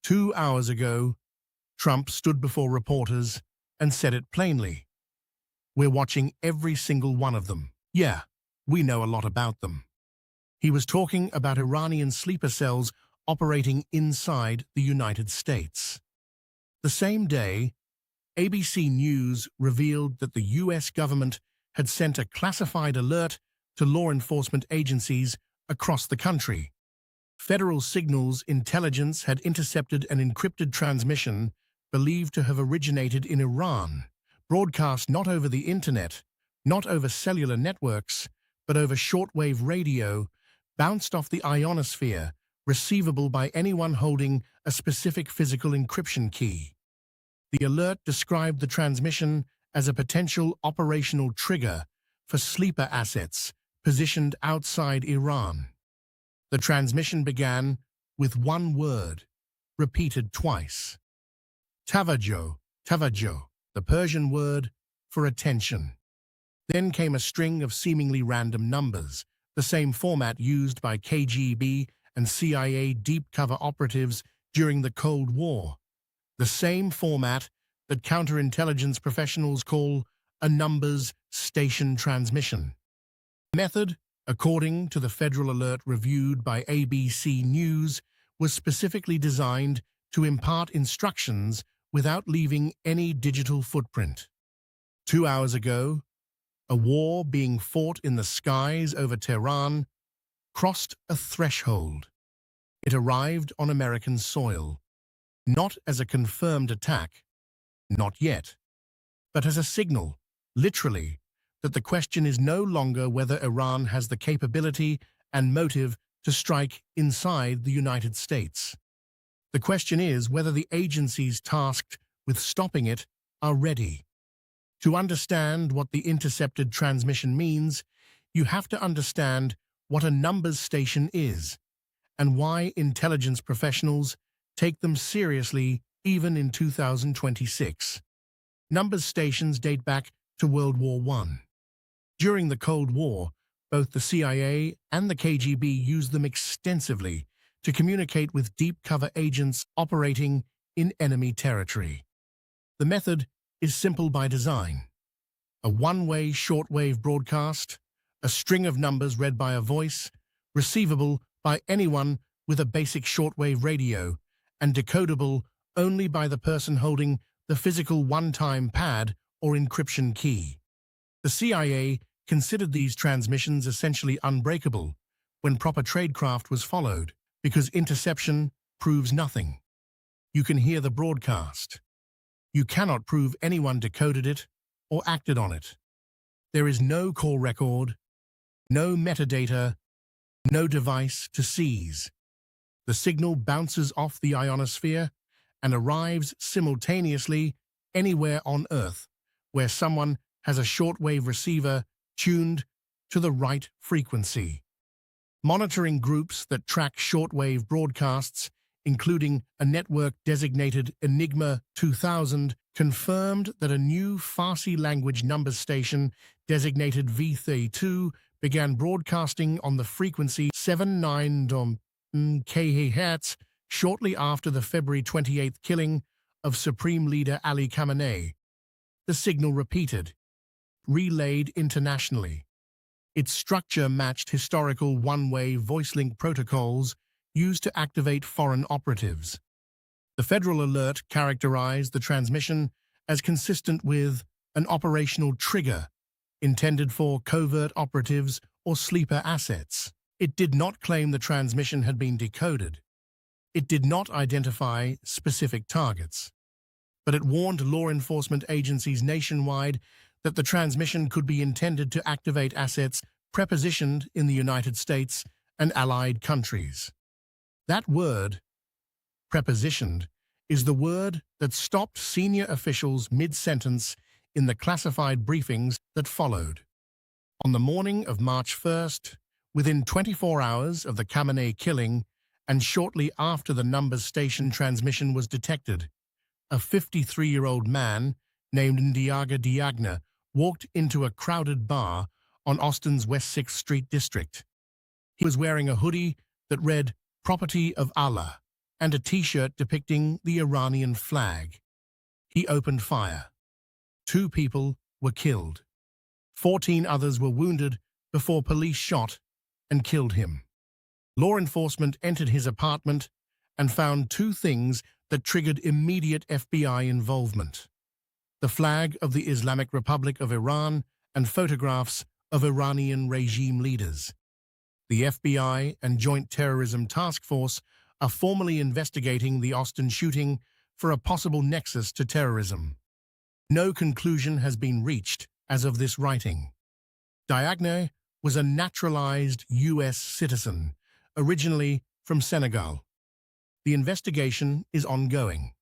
2 hours ago, Trump stood before reporters and said it plainly. We're watching every single one of them. Yeah, we know a lot about them. He was talking about Iranian sleeper cells operating inside the United States. The same day, ABC News revealed that the US government had sent a classified alert to law enforcement agencies across the country. Federal Signals Intelligence had intercepted an encrypted transmission believed to have originated in Iran, broadcast not over the internet, not over cellular networks, but over shortwave radio, bounced off the ionosphere, receivable by anyone holding a specific physical encryption key. The alert described the transmission as a potential operational trigger for sleeper assets positioned outside Iran. The transmission began with one word, repeated twice. Tavajjoh, Tavajjoh, the Persian word for attention. Then came a string of seemingly random numbers, the same format used by KGB and CIA deep cover operatives during the Cold War. The same format that counterintelligence professionals call a numbers station transmission. Method, according to the federal alert reviewed by ABC News, was specifically designed to impart instructions without leaving any digital footprint. 2 hours ago, a war being fought in the skies over Tehran crossed a threshold. It arrived on American soil, not as a confirmed attack, not yet, but as a signal, literally, that the question is no longer whether Iran has the capability and motive to strike inside the United States. The question is whether the agencies tasked with stopping it are ready. To understand what the intercepted transmission means, you have to understand what a numbers station is and why intelligence professionals take them seriously even in 2026. Numbers stations date back to World War I. During the Cold War, both the CIA and the KGB used them extensively to communicate with deep cover agents operating in enemy territory. The method is simple by design. A one-way shortwave broadcast, a string of numbers read by a voice, receivable by anyone with a basic shortwave radio, and decodable only by the person holding the physical one-time pad or encryption key. The CIA considered these transmissions essentially unbreakable when proper tradecraft was followed, because interception proves nothing. You can hear the broadcast. You cannot prove anyone decoded it or acted on it. There is no call record, no metadata, no device to seize. The signal bounces off the ionosphere and arrives simultaneously anywhere on Earth where someone has a shortwave receiver tuned to the right frequency. Monitoring groups that track shortwave broadcasts, including a network designated Enigma 2000, confirmed that a new Farsi language numbers station designated V32 began broadcasting on the frequency 79 kHz shortly after the February 28th killing of Supreme Leader Ali Khamenei. The signal repeated, relayed internationally. Its structure matched historical one-way voice link protocols used to activate foreign operatives. The federal alert characterized the transmission as consistent with an operational trigger intended for covert operatives or sleeper assets. It did not claim the transmission had been decoded. It did not identify specific targets. But it warned law enforcement agencies nationwide that the transmission could be intended to activate assets prepositioned in the United States and allied countries. That word, prepositioned, is the word that stopped senior officials mid-sentence in the classified briefings that followed. On the morning of March 1st, within 24 hours of the Khamenei killing and shortly after the numbers station transmission was detected, a 53-year-old man named Ndiaga Diagne walked into a crowded bar on Austin's West 6th Street district. He was wearing a hoodie that read, "Property of Allah," and a T-shirt depicting the Iranian flag. He opened fire. 2 people were killed. 14 others were wounded before police shot and killed him. Law enforcement entered his apartment and found 2 things that triggered immediate FBI involvement: the flag of the Islamic Republic of Iran and photographs of Iranian regime leaders. The FBI and Joint Terrorism Task Force are formally investigating the Austin shooting for a possible nexus to terrorism. No conclusion has been reached as of this writing. Tavajjoh was a naturalized U.S. citizen, originally from Senegal. The investigation is ongoing.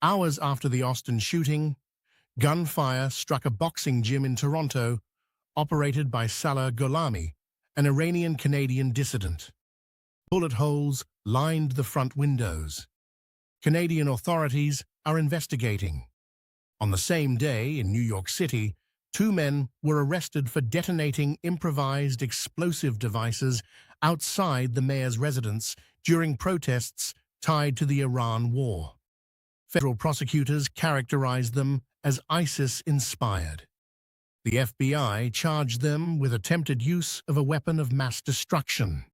Hours after the Austin shooting, gunfire struck a boxing gym in Toronto, operated by Salah Gholami, an Iranian-Canadian dissident. Bullet holes lined the front windows. Canadian authorities are investigating. On the same day, in New York City, 2 men were arrested for detonating improvised explosive devices outside the mayor's residence during protests tied to the Iran war. Federal prosecutors characterized them as ISIS-inspired. The FBI charged them with attempted use of a weapon of mass destruction.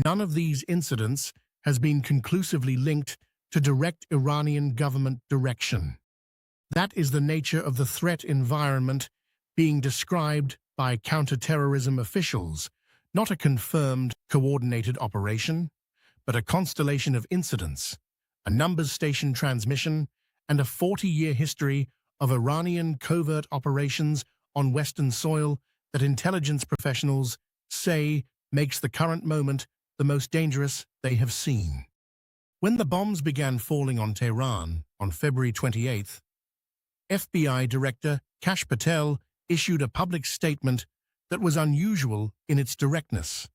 None of these incidents has been conclusively linked to direct Iranian government direction. That is the nature of the threat environment being described by counterterrorism officials, not a confirmed, coordinated operation, but a constellation of incidents, a numbers station transmission, and a 40-year history of Iranian covert operations on Western soil that intelligence professionals say makes the current moment the most dangerous they have seen. When the bombs began falling on Tehran on February 28th, FBI Director Kash Patel issued a public statement that was unusual in its directness.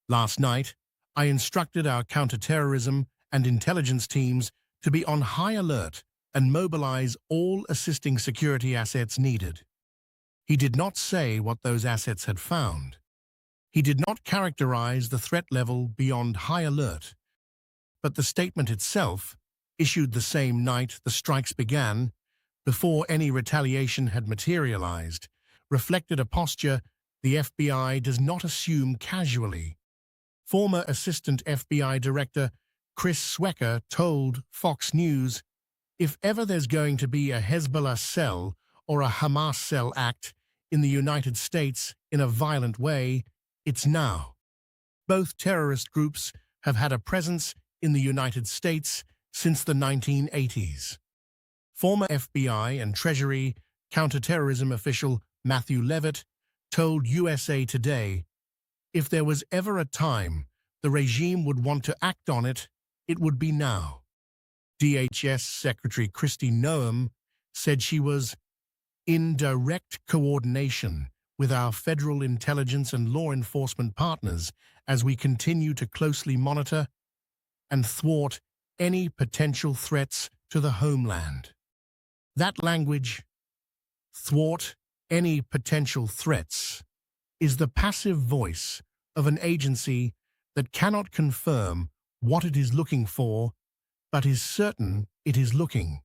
Last night, I instructed our counterterrorism and intelligence teams to be on high alert and mobilize all assisting security assets needed. He did not say what those assets had found. He did not characterize the threat level beyond high alert, but the statement itself, issued the same night the strikes began, before any retaliation had materialized, reflected a posture the FBI does not assume casually. Former Assistant FBI Director Chris Swecker told Fox News, "If ever there's going to be a Hezbollah cell or a Hamas cell act in the United States in a violent way, it's now." Both terrorist groups have had a presence in the United States since the 1980s. Former FBI and Treasury counterterrorism official Matthew Levitt told USA Today, "If there was ever a time the regime would want to act on it, it would be now." DHS Secretary Kristi Noem said she was in direct coordination with our federal intelligence and law enforcement partners as we continue to closely monitor and thwart any potential threats to the homeland. That language, thwart any potential threats, is the passive voice of an agency that cannot confirm what it is looking for, but is certain it is looking.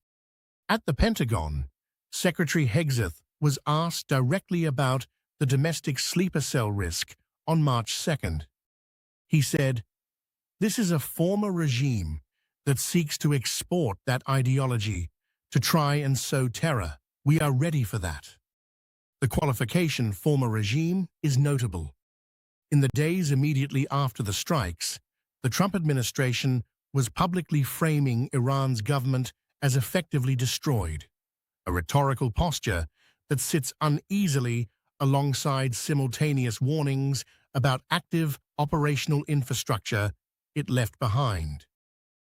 At the Pentagon, Secretary Hegseth was asked directly about the domestic sleeper cell risk on March 2nd. He said, "This is a former regime that seeks to export that ideology to try and sow terror. We are ready for that." The qualification "former regime" is notable. In the days immediately after the strikes, the Trump administration was publicly framing Iran's government as effectively destroyed, a rhetorical posture that sits uneasily alongside simultaneous warnings about active operational infrastructure it left behind.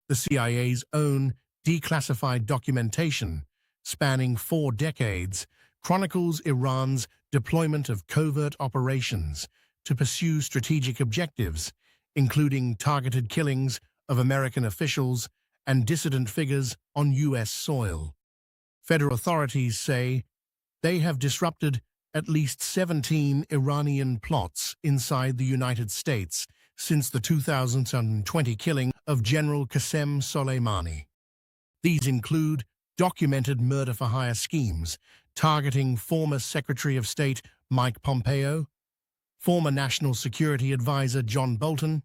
The CIA's own declassified documentation, spanning 4 decades, chronicles Iran's deployment of covert operations to pursue strategic objectives, including targeted killings of American officials and dissident figures on U.S. soil. Federal authorities say they have disrupted at least 17 Iranian plots inside the United States since the 2020 killing of General Qasem Soleimani. These include documented murder-for-hire schemes targeting former Secretary of State Mike Pompeo, former National Security Advisor John Bolton,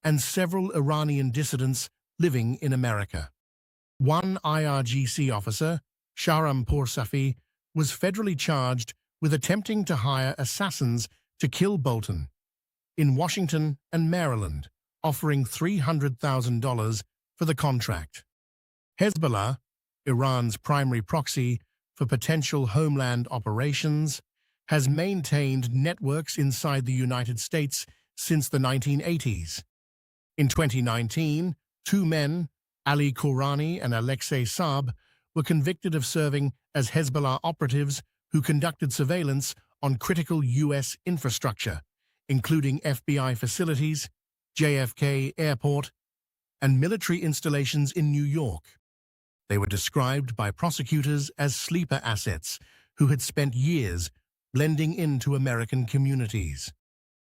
and several Iranian dissidents living in America. One IRGC officer, Shahrampur Safi, was federally charged with attempting to hire assassins to kill Bolton in Washington and Maryland, offering $300,000 for the contract. Hezbollah, Iran's primary proxy for potential homeland operations, has maintained networks inside the United States since the 1980s. In 2019, two men, Ali Kourani and Alexei Saab, were convicted of serving as Hezbollah operatives who conducted surveillance on critical U.S. infrastructure, including FBI facilities, JFK Airport, and military installations in New York. They were described by prosecutors as sleeper assets who had spent years blending into American communities.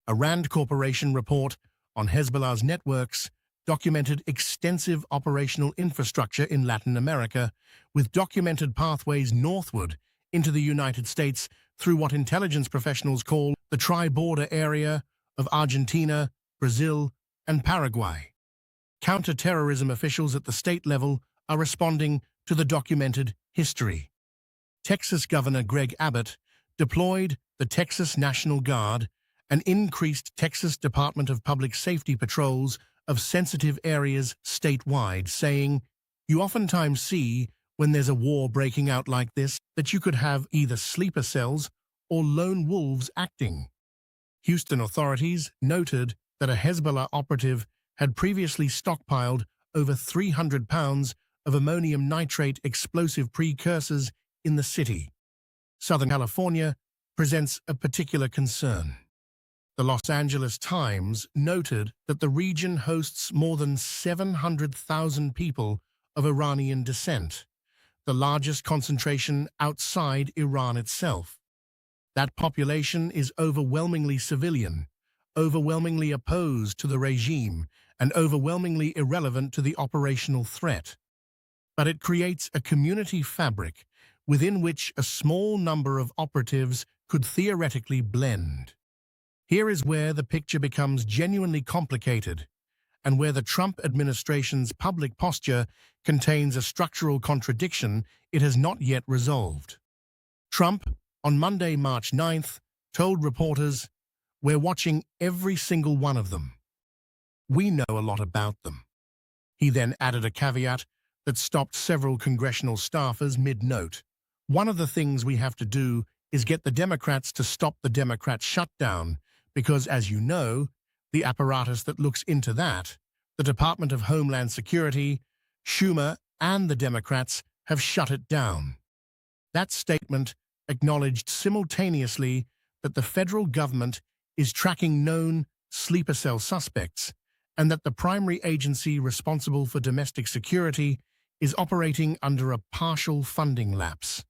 A Rand Corporation report on Hezbollah's networks documented extensive operational infrastructure in Latin America, with documented pathways northward into the United States through what intelligence professionals call the tri-border area of Argentina, Brazil, and Paraguay. Counter-terrorism officials at the state level are responding to the documented history. Texas Governor Greg Abbott deployed the Texas National Guard and increased Texas Department of Public Safety patrols of sensitive areas statewide, saying, "You oftentimes see, when there's a war breaking out like this, that you could have either sleeper cells or lone wolves acting." Houston authorities noted that a Hezbollah operative had previously stockpiled over 300 pounds of ammonium nitrate explosive precursors in the city. Southern California presents a particular concern. The Los Angeles Times noted that the region hosts more than 700,000 people of Iranian descent, the largest concentration outside Iran itself. That population is overwhelmingly civilian, overwhelmingly opposed to the regime, and overwhelmingly irrelevant to the operational threat. But it creates a community fabric within which a small number of operatives could theoretically blend. Here is where the picture becomes genuinely complicated, and where the Trump administration's public posture contains a structural contradiction it has not yet resolved. Trump, on Monday, March 9th, told reporters, "We're watching every single one of them. We know a lot about them." He then added a caveat that stopped several congressional staffers mid-note. "One of the things we have to do is get the Democrats to stop the Democrat shutdown, because, as you know, the apparatus that looks into that, the Department of Homeland Security, Schumer, and the Democrats have shut it down." That statement acknowledged simultaneously that the federal government is tracking known sleeper cell suspects and that the primary agency responsible for domestic security is operating under a partial funding lapse.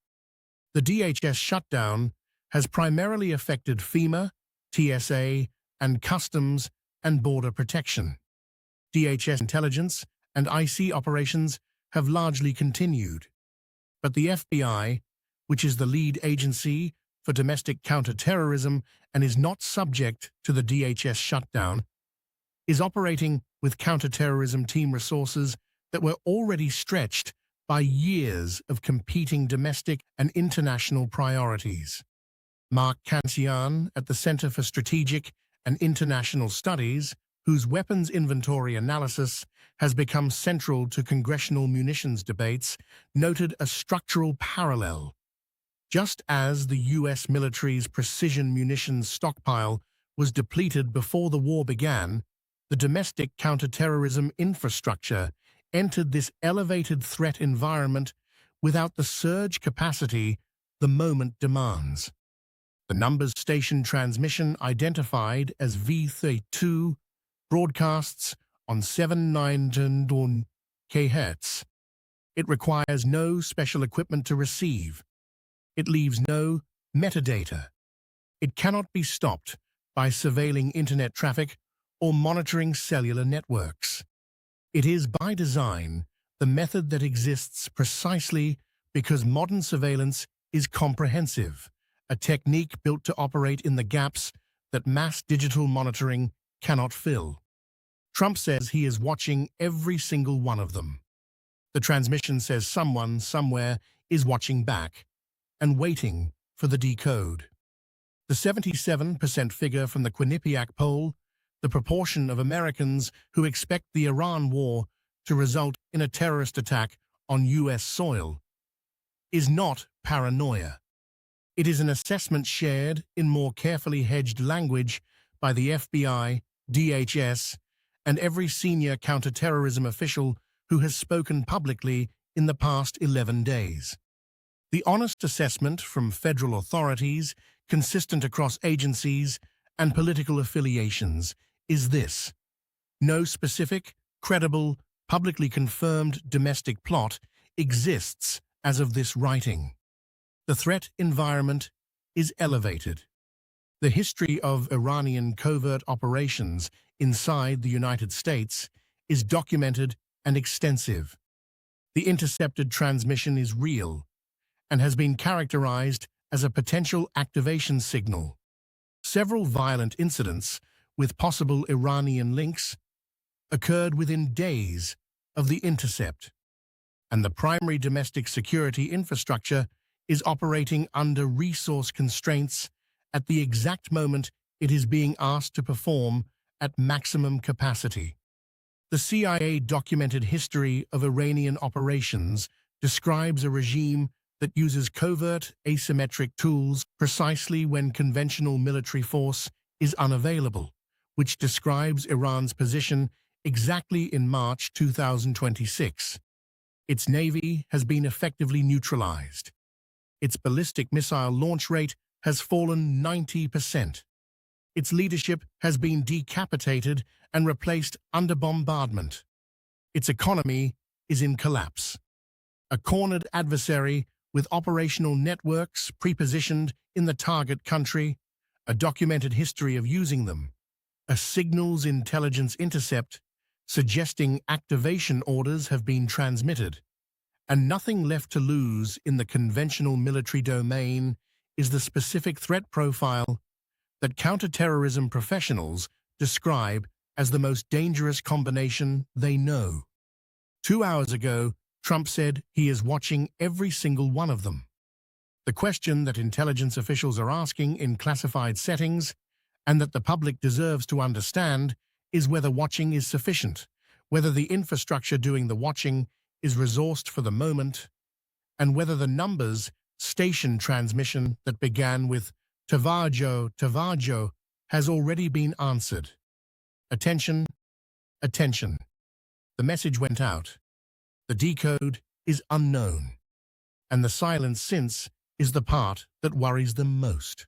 The DHS shutdown has primarily affected FEMA, TSA, and Customs and Border Protection. DHS intelligence and IC operations have largely continued, but the FBI, which is the lead agency for domestic counterterrorism and is not subject to the DHS shutdown, is operating with counterterrorism team resources that were already stretched by years of competing domestic and international priorities. Mark Cancian at the Center for Strategic and International Studies, whose weapons inventory analysis has become central to congressional munitions debates, noted a structural parallel. Just as the U.S. military's precision munitions stockpile was depleted before the war began, the domestic counterterrorism infrastructure entered this elevated threat environment without the surge capacity the moment demands. The numbers station transmission, identified as V32, broadcasts on 790 kHz. It requires no special equipment to receive. It leaves no metadata. It cannot be stopped by surveilling internet traffic or monitoring cellular networks. It is, by design, the method that exists precisely because modern surveillance is comprehensive, a technique built to operate in the gaps that mass digital monitoring cannot fill. Trump says he is watching every single one of them. The transmission says someone, somewhere, is watching back and waiting for the decode. The 77% figure from the Quinnipiac poll, the proportion of Americans who expect the Iran war to result in a terrorist attack on U.S. soil, is not paranoia. It is an assessment shared in more carefully hedged language by the FBI, DHS, and every senior counterterrorism official who has spoken publicly in the past 11 days. The honest assessment from federal authorities, consistent across agencies and political affiliations, is this: no specific, credible, publicly confirmed domestic plot exists as of this writing. The threat environment is elevated. The history of Iranian covert operations inside the United States is documented and extensive. The intercepted transmission is real and has been characterized as a potential activation signal. Several violent incidents with possible Iranian links occurred within days of the intercept, and the primary domestic security infrastructure is operating under resource constraints at the exact moment it is being asked to perform at maximum capacity. The CIA documented history of Iranian operations describes a regime that uses covert, asymmetric tools precisely when conventional military force is unavailable, which describes Iran's position exactly in March 2026. Its navy has been effectively neutralized. Its ballistic missile launch rate has fallen 90%. Its leadership has been decapitated and replaced under bombardment. Its economy is in collapse. A cornered adversary with operational networks pre-positioned in the target country, a documented history of using them, a signals intelligence intercept suggesting activation orders have been transmitted, and nothing left to lose in the conventional military domain is the specific threat profile that counterterrorism professionals describe as the most dangerous combination they know. 2 hours ago, Trump said he is watching every single one of them. The question that intelligence officials are asking in classified settings, and that the public deserves to understand, is whether watching is sufficient, whether the infrastructure doing the watching is resourced for the moment, and whether the numbers station transmission that began with Tavajjoh, Tavajjoh has already been answered. Attention, attention. The message went out. The decode is unknown, and the silence since is the part that worries them most.